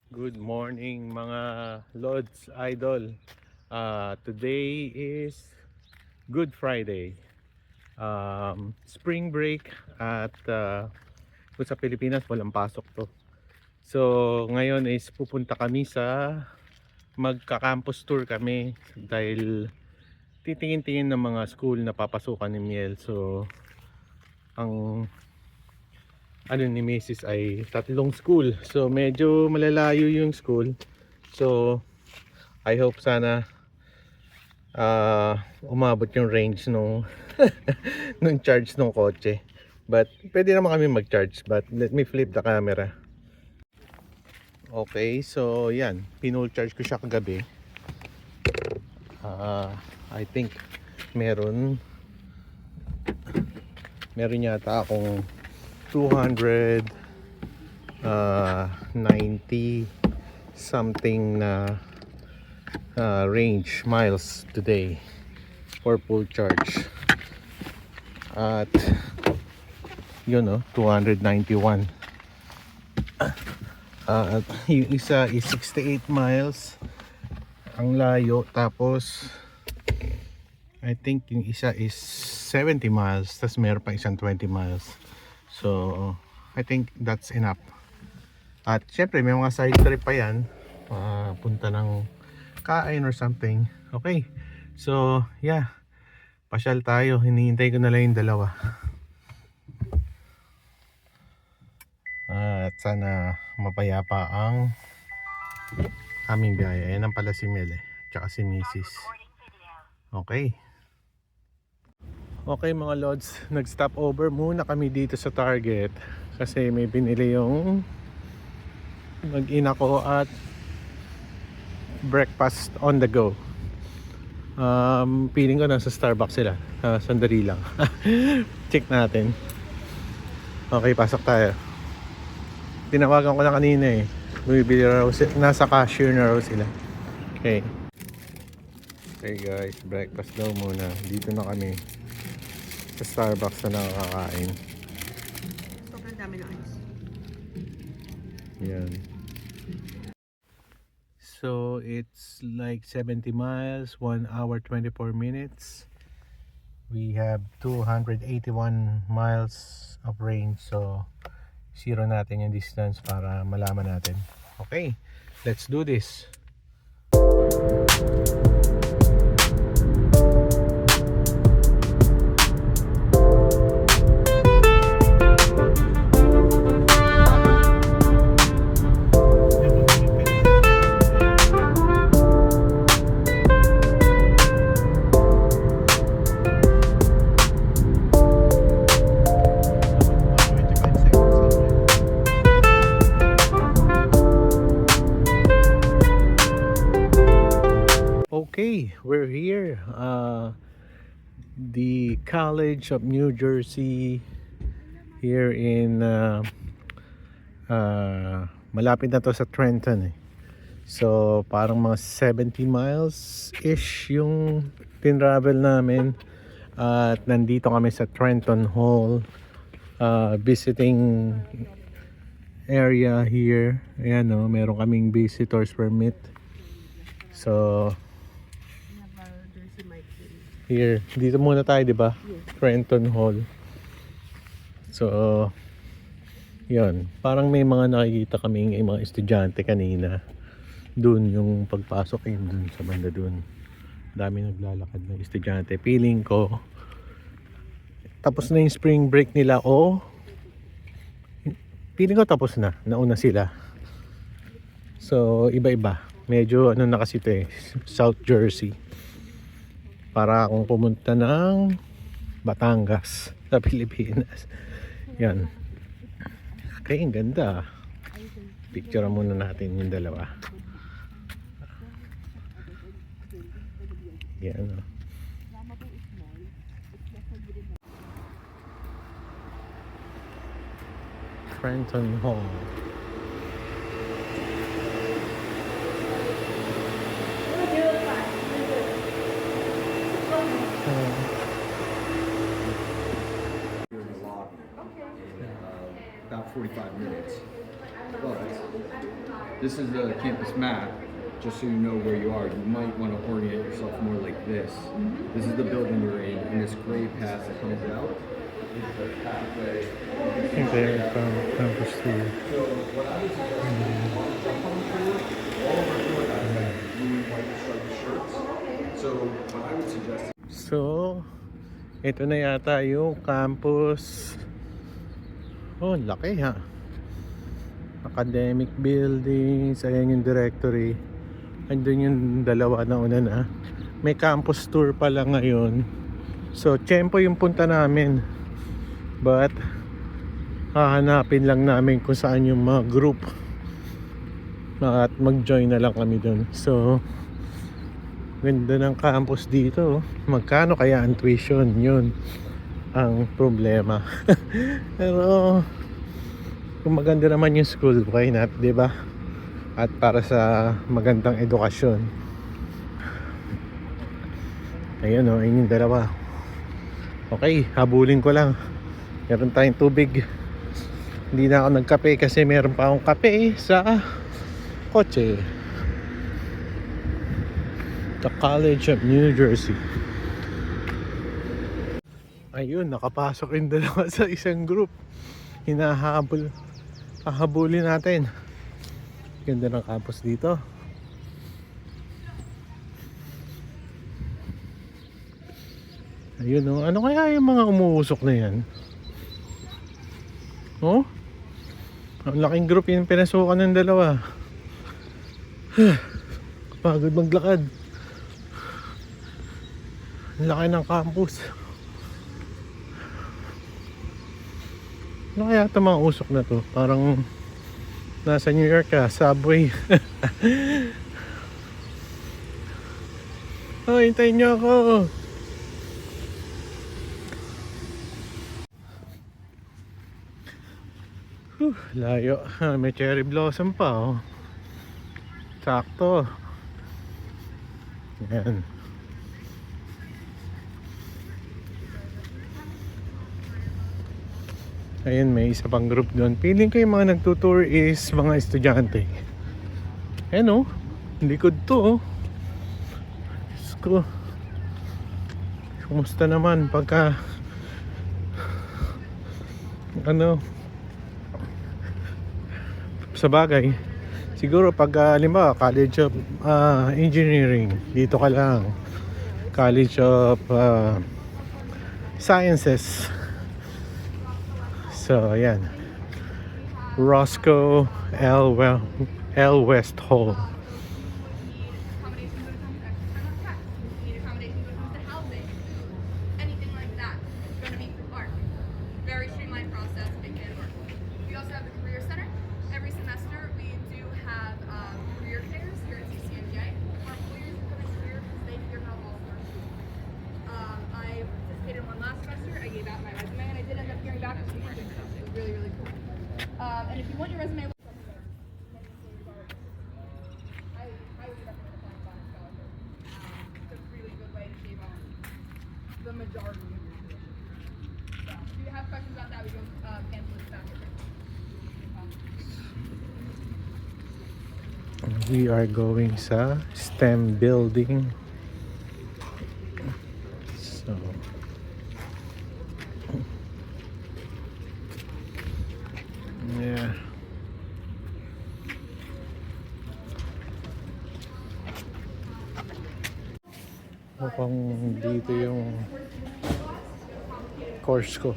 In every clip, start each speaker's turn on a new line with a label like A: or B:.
A: Good morning mga Lods Idol. Today is Good Friday. Spring break at kung sa Pilipinas walang pasok to. So ngayon is pupunta kami sa magka-campus tour kami dahil titingin-tingin ng mga school na papasukan ni Miel. So ang ano ni Mrs. ay tatlong school. So medyo malalayo yung school. So I hope sana umabot yung range nung nung charge ng kotse. But pwede naman kami mag-charge, but let me flip the camera. Okay, so yan, pinull charge ko siya kagabi. I think meron yata akong 290 something na range miles today for full charge. At yun 291. At yung isa is 68 miles ang layo, tapos I think yung isa is 70 miles, tapos meron pa isang 20 miles. So I think that's enough. At syempre may mga side trip pa yan, punta ng kain or something. Okay, so yeah, pasyal tayo. Hinihintay ko na lang yung dalawa. At sana mapayapa ang aming biyahe. Ayan ang pala si Mel tsaka si Mrs. Okay. Okay mga Lods, nag-stop over muna kami dito sa Target kasi may binili yung mag-ina ko at breakfast on the go. Feeling ko nasa Starbucks sila. Sandali lang. Check natin. Okay, pasok tayo. Tinawagan ko na kanina bumibili raw sila. Nasa cashier na raw sila. Okay. Okay guys, breakfast daw muna. Dito na kami sa Starbucks na nakakain.
B: Sobrang dami ng ice.
A: Yan. So it's like 70 miles, 1 hour 24 minutes. We have 281 miles of range. So zero natin yung distance para malaman natin. Okay, let's do this. Okay, we're here. The College of New Jersey here in malapit na to sa Trenton. So parang mga 70 miles ish yung tinravel namin. At nandito kami sa Trenton Hall, visiting area here. Ayan meron kaming visitors permit. So here, dito muna tayo, di ba? Trenton Hall. So, yun. Parang may mga nakikita kaming mga estudyante kanina. Doon yung pagpasok dun sa banda dun. Dami naglalakad ng estudyante. Feeling ko, tapos na yung spring break nila feeling ko tapos na. Nauna sila. So, iba-iba. Medyo na kasi ito South Jersey. Para akong pumunta ng Batangas sa Pilipinas. Yan. Okay, ang ganda. Picture muna natin yung dalawa. Yan. Trenton Hall.
C: Here in the lobby. About 45 minutes. But this is the campus map, just so you know where you are. You might want to orient yourself more like this. This is the building you're in, and this gray path that comes out is the pathway.
A: I think they're from campus 2.
C: So what I would suggest is you want to jump on the tour. All of our tour guides have blue and white striped shirts. So what I would suggest.
A: So, ito na yata yung campus. Oh, laki ha. Academic buildings. Ayan yung directory. Andun yung dalawa na una na. May campus tour pala ngayon. So, tiyempo yung punta namin. But, hahanapin lang namin kung saan yung mga group. At mag-join na lang kami dun. So, ganda ng campus dito. Magkano kaya ang tuition? Yun ang problema. Pero kung maganda naman yung school, why not, di ba? At para sa magandang edukasyon. Ayun o, ayun yung dalawa. Okay, habulin ko lang. Meron tayong tubig. Hindi na ako nagkape kasi meron pa akong kape sa kotse. The College of New Jersey. Ayun, nakapasok yung dalawa sa isang group. Hahabulin natin. Ganda ng campus dito. Ayun oh, ano kaya yung mga umuusok na yan? Oh? Ang laking group yung pinasukan ng dalawa. Pagod maglakad. Ang laki ng campus. Ano kaya ito mga usok na to? Parang nasa New York ka, subway. Oh, hintayin nyo ako. Layo. May cherry blossom pa oh. Sakto. Yan. Ayun, may isa pang group doon. Feeling ko yung mga nagtutour is mga estudyante. Ayan oh, likod to oh. Diyos ko. Kumusta naman pagka ano sa bagay siguro pag halimbawa College of Engineering, dito ka lang. College of Sciences. So, ayan. Roscoe L. West Hall.
D: Accommodations when it comes to extra time on track. You need accommodations when it comes to housing, anything like that. It's going to be through ARC. Very streamlined process, it can work. We also have the Career Center. Every semester we do have career fairs here at CCNJ. Our employers are coming here because they hear how all works. I participated in one last semester. I gave out my resume and I did end up hearing back from some good stuff. It was really, really cool. And if you want your resume, I would recommend applying for a scholarship. It's a really good way to shave off the majority of your tuition. So, if you have questions about that, we can cancel this after.
A: We are going sa STEM building. So, yeah. Mukhang dito yung course ko.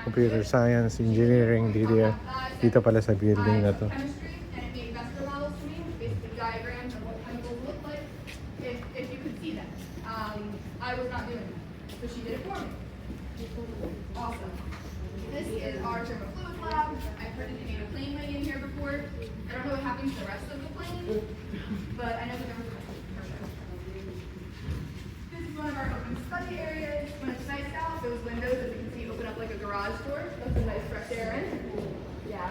A: Computer Science, Engineering, dito pala sa building na to.
D: Chemistry, and it made vector models for me, basically diagrams of what chemicals look like, if you could see them. I was not doing that, so she did it for me. Awesome. This is our thermofluids lab. I've heard it made a plane wing in here before. I don't know what happened to the rest of the plane, but I know that there was a rest for sure. This is one of our open study areas. When it's nice out, those windows, as you can see, open up like a garage door. That's a nice fresh air in. Yeah.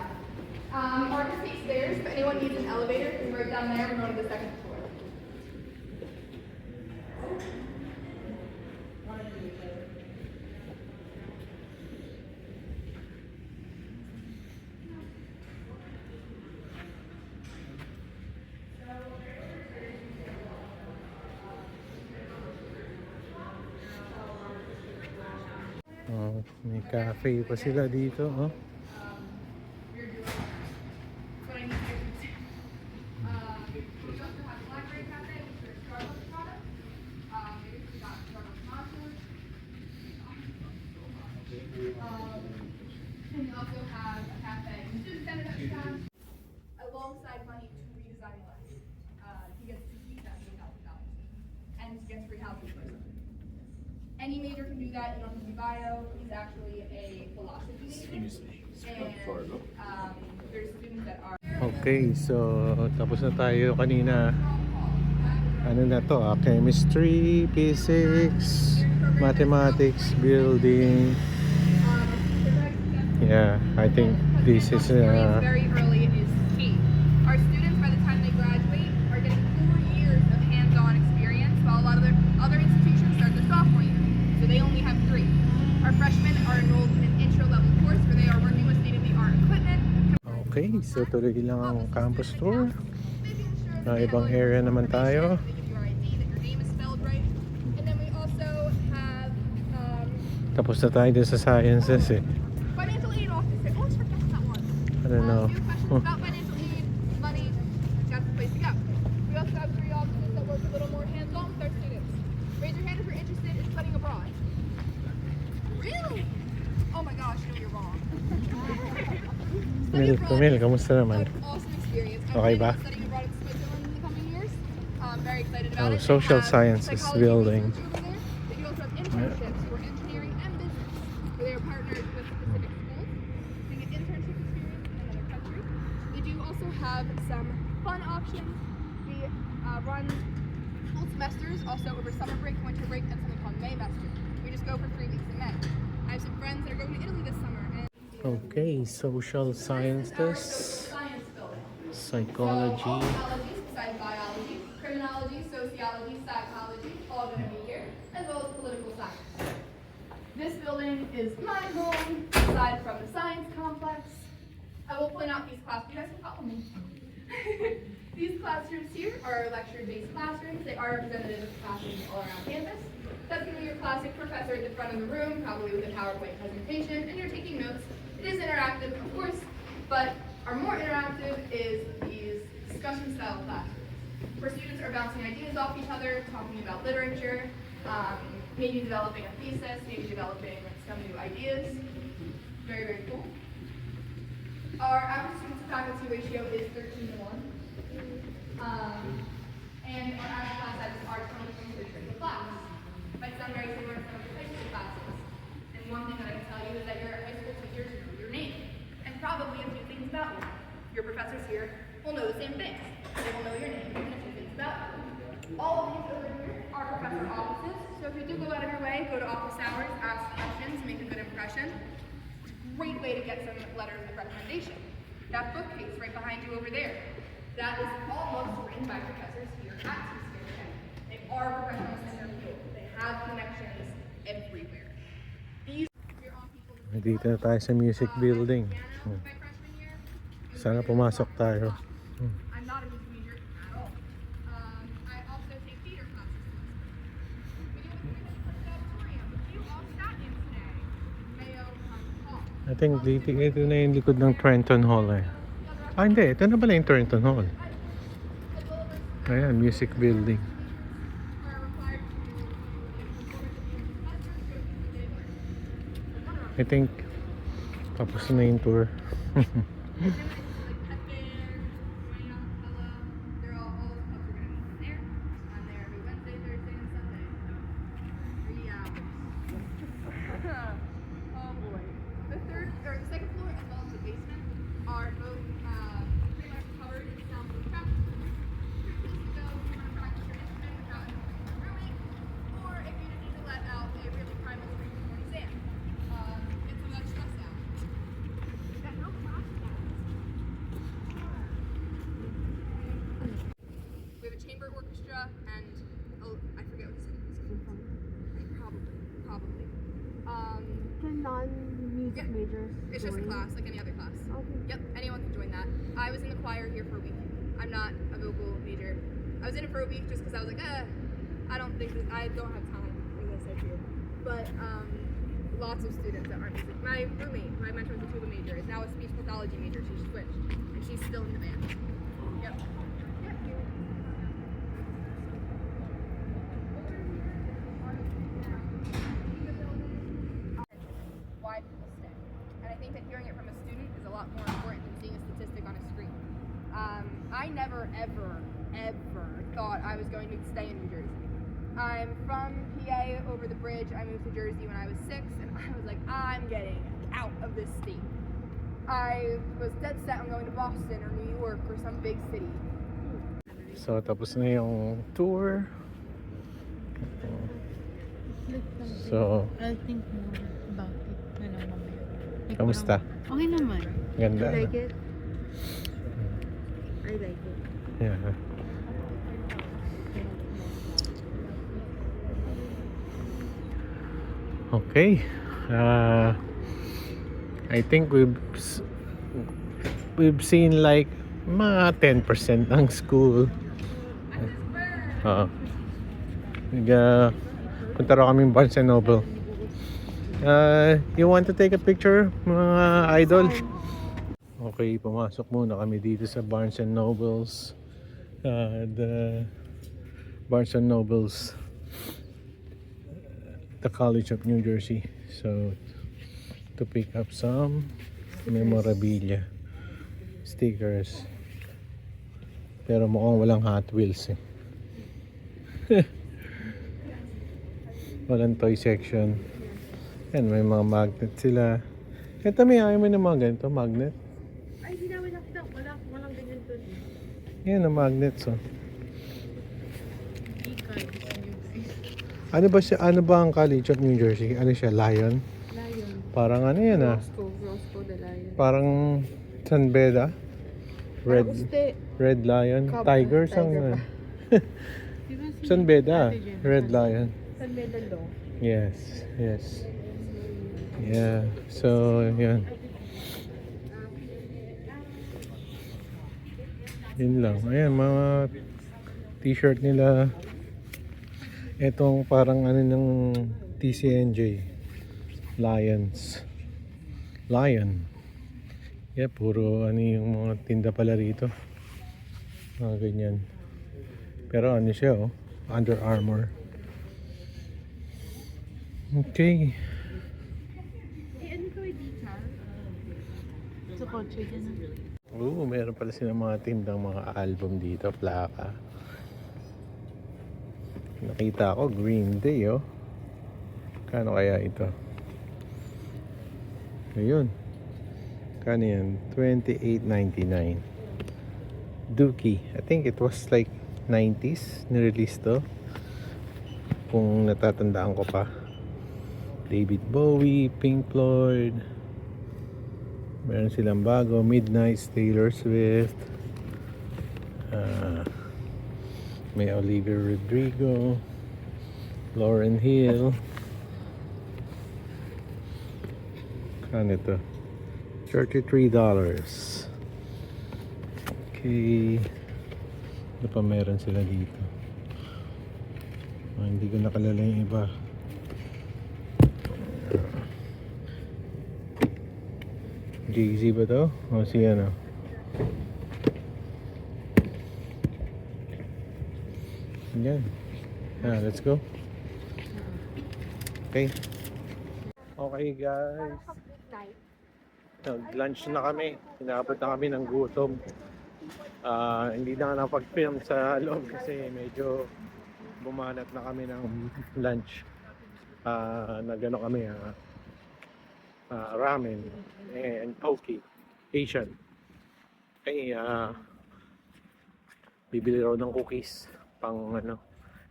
D: Our estate stairs, if anyone needs an elevator, it's right down there. We're going to the second floor.
A: Oh, may cafe pa sila dito, oh.
D: We're doing what I need to do. We also have Blackberry Cafe, which is a Starbucks product. We got Starbucks nachos. And we also have a cafe in the student center that we have alongside money to redesign life. He gets to keep that $8,000 and gets free housing for his son. Any major can do that. You don't have to be bio. He's actually a philosophy major. And there's students that are.
A: Okay, so tapos na tayo kanina. Ano na to? Chemistry, physics, mathematics, building. Yeah, I think this is
D: Very early is key. Our students, by the time they graduate, are getting 4 years of hands-on experience, while a lot of other institutions start their sophomore year, so they only have 3. Our freshmen are enrolled in an intro-level course where they are working with state-of-the-art equipment.
A: Okay, so tuloy lang ang campus tour. Ibang area naman tayo.
D: They give you your ID, that your name is spelled right. And then we also have
A: Tapos na tayo din sa sciences eh.
D: financial aid officer. Oh, I forgot that one.
A: I don't know.
D: A few questions about financial aid, money, that's the place to go. We also have 3 offices that work a little more hands-on with our students. Raise your hand if you're interested in studying abroad. Really? Oh my gosh, no, you're wrong. Study abroad
A: Camille, kamusta
D: is
A: naman?
D: an awesome experience. I'm
A: Okay
D: planning
A: ba?
D: on studying abroad in Switzerland in the coming years. I'm very excited about
A: Oh,
D: it. They
A: social
D: have
A: sciences
D: psychology
A: building.
D: research over there. They do also have internships for engineering and business, where they are partnered with specific schools to get internship experience in another country. They do also have some fun options. We run full semesters, also over summer break, winter break, and something called Maymester. We just go for 3 weeks in May. I have some friends that are going to Italy this summer. And
A: Okay, social sciences,
D: science building.
A: psychology.
D: So all biologies besides biology, criminology, sociology, psychology, all going to be here, as well as political science. This building is my home, aside from the science complex. I will point out these classrooms. You guys can follow me. These classrooms here are lecture-based classrooms. They are representative of classrooms all around campus. That's going to be your classic professor at the front of the room, probably with a PowerPoint presentation, and you're taking notes. It is interactive, of course, but our more interactive is these discussion-style classrooms, where students are bouncing ideas off each other, talking about literature, maybe developing a thesis, maybe developing some new ideas. Very, very cool. Our average student-to-faculty ratio is 13:1. And our average class sizes are 20 students per class. Might sound very similar to some of your high school classes. And one thing that I can tell you is that your high school teachers know your name, and probably a few things about you. Your professors here will know the same things. They will know your name and a few things about you. All of these over here are professor offices, so if you do go out of your way, go to office hours, ask questions, make a good impression. Great way to get some letters of recommendation. That bookcase right behind you over there, that is almost written by professors here at CCSA. They are professionals in their field. They have connections everywhere. These you're on people with
A: Dito na tayo sa music building.
D: piano my freshman year.
A: Sana pumasok tayo.
D: I'm not a music major at all. I also take theater classes. We do a 300-person auditorium. We do all stat names today. Mayo Hall.
A: I think dito na yung likod ng Trenton Hall eh. Ah, hindi. Ito na pala yung Trenton Hall. Ayan, music building.
D: Are required to do
A: I think tapos na yung tour.
D: We have a chamber orchestra and I forget what it's called. Probably.
B: Can non-music
D: Yeah.
B: majors
D: It's just a
B: join?
D: class like any other class.
B: Okay.
D: Yep, anyone can join that. I was in the choir here for a week. I'm not a vocal major. I was in it for a week just because I was like, I don't have time for this up here. But lots of students that aren't music. My roommate, who I mentioned was a tuba major, is now a speech pathology major. She switched, and she's still in the band. Yep. Why people stay. And I think that hearing it from a student is a lot more important than seeing a statistic on a screen. I never, ever, ever thought I was going to stay in New Jersey. I'm from PA over the bridge. I moved to Jersey when I was 6, and I was like, I'm getting out of this state. I was dead set on going to Boston or New York or some big city.
A: So, tapos na yung tour. So,
B: I'll think more about it na lang mamaya.
A: kamusta?
B: Okay naman.
A: Ganda.
B: You like it? I like it.
A: Yeah. Okay. I think we've seen like mga 10% ng school. Punta raw kaming Barnes and Noble. You want to take a picture, mga idol? Okay, pumasok muna kami dito sa Barnes and Nobles. The Barnes and Nobles, the College of New Jersey. So, to pick up some memorabilia, stickers. Pero mukhang walang Hot Wheels eh. Walang toy section. Yan, may mga magnet sila. Ito may ayaw mo ng mga ganito, magnet.
B: Ay, hindi namin nakita. Walang ganyan doon.
A: Yan ang magnets oh. Ano ba ang College of New Jersey? Ano siya, Lion?
B: Lion.
A: Parang ano yan ah.
B: Roscoe the Lion.
A: Parang San Beda. Red Lion.
B: Cobra.
A: Tigers ang
B: Tiger pa.
A: San Beda. Red Lion.
B: San Beda Law.
A: Yes. Yeah. So, yan. Yun lang. Ayan, mga t-shirt nila. Itong parang ano ng TCNJ. Lion. Yeah, puro ano yung mga tinda pala rito. Mga ganyan. Pero ano siya oh. Under Armour. Okay.
B: Ano ko dito? Sa kotse dyan.
A: Meron pala silang mga tindang mga album dito, plaka. Nakita ko Green Day oh. Kano kaya ito? Ayun. Kano yan? $28.99. Dookie. I think it was like 90s nirelease to. Kung natatandaan ko pa. David Bowie, Pink Floyd. Meron silang bago, Midnight, Taylor Swift. May Olivia Rodrigo, Lauryn Hill. Kano ito? $33. Okay. Ano pa meron sila dito? Hindi ko nakalala yung iba. Jay-Z ba to? O si ano? Yan. Let's go. Okay. Okay guys. Nag-lunch na kami. Inabot na kami ng gutom. Hindi na napag-film sa loob kasi medyo bumanat na kami ng lunch. Nagano kami ramen and poke Asian. Okay, bibili raw ng cookies pang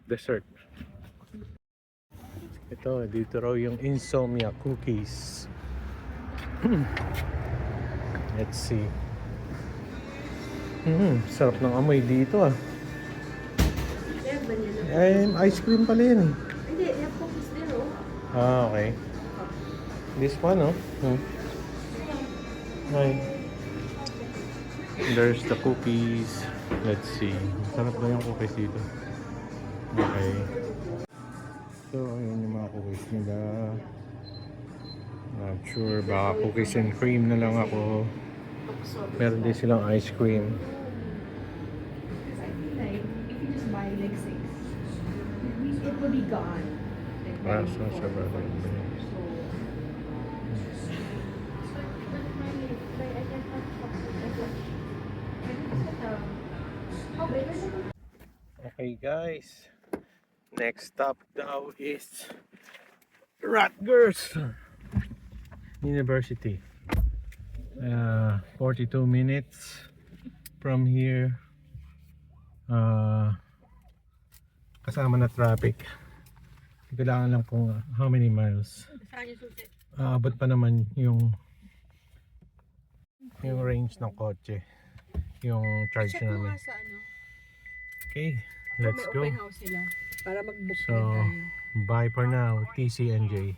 A: dessert. Ito, dito raw yung insomnia cookies. Let's see. Sarap ng amoy dito ah. Ice cream pala yun eh.
B: Hindi, they have cookies there
A: Okay. This one Hi. There's the cookies. Let's see. Sarap ba yung cookies dito? Okay. So, ayun yung mga cookies nila. Not sure, baka cookies and cream na lang ako. Meron din silang ice cream.
B: Because I feel like if you just buy like 6, it will be gone. Like,
A: Para
B: very
A: sa
B: quick.
A: sabado. Okay guys, next stop daw is Rutgers University. 42 minutes from here. Kasama na traffic. Hindi ko lang alam kung how many miles. Abot pa naman yung range ng kotse, yung charge
B: Check mo
A: namin.
B: nga sa ano.
A: Okay,
B: Kung
A: let's
B: may
A: go.
B: open house sila. Para mag-book
A: So,
B: na tayo.
A: bye for now, TCNJ.